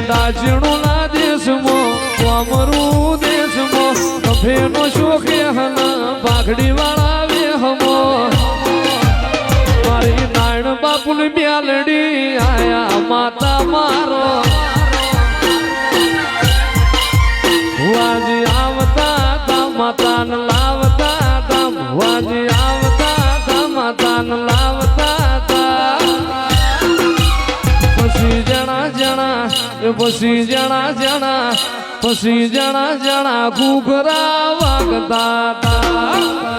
ડાચણું ના દેશમાં વામરું દેશમાં કફેનો શોખ હન પાઘડી વાળા વેહમો મારી નાયણ બાપુની બ્યાલડી આયા માતા મારો વાજી આવતા તા માતાને લાવતા તા વાજી આવતા તા માતાને લાવતા તા પછી જણા જણા ઘૂઘરા વાગતા તા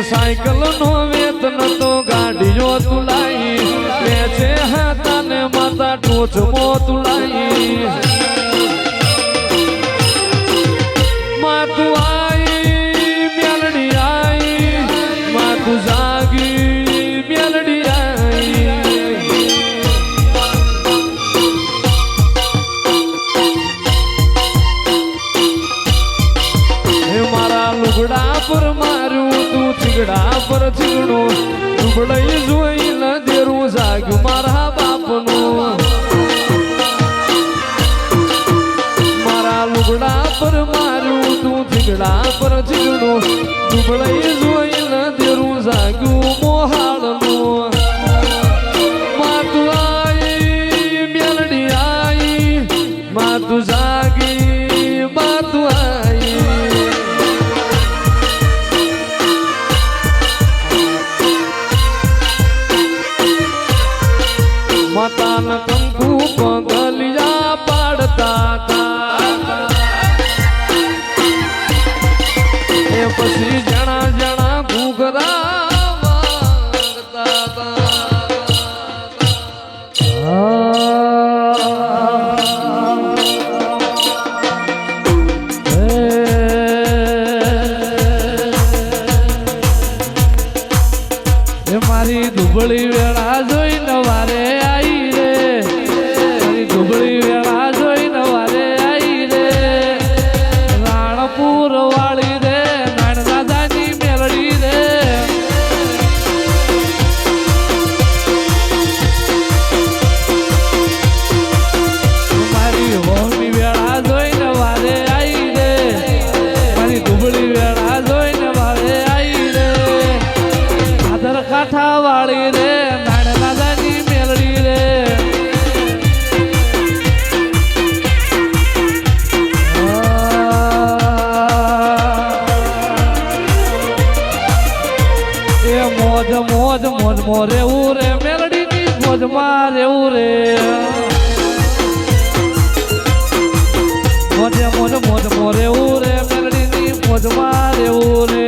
સાયકલ નો વેતન તો ગાડીઓ તુલાઈ વેચે હતા ને માતા ટોચમો તુલાઈ માતું આઈ મેલડી આઈ માતું જાગી મેલડી આઈ હે મારા લુગડા પર માર્યું તું ચીગડા પર ચીગડું દુબળઈ જોઈને દેરું જાગ્યું મારા બાપનું મારા લુગડા પર માર્યું તું ચીગડા પર ચીગડું દુબળઈ જોઈને દેરું જાગ્યું મોહાળનું માતું આઈ મેલડી આઈ માતું જાગી માતું આઈ માતાન કંકુ પગલિયા પાડતા તા એ પછી જણા જણા ઘૂઘરા વાગતા તા એ મારી દુબળી વેળા જોઈને વારે વાળી રે નાના દાદાની મેલડી રે એ મોજ મોજ મોજ મો રેવું રે મેલડી ની મોજ માં રેવું રે મોજે મોજ મોજ મો રેવું રે મેલડી ની મોજ માં રેવું રે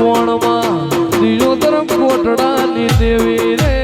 મોણમાં દિયો તરફ કોટડાની દેવી રે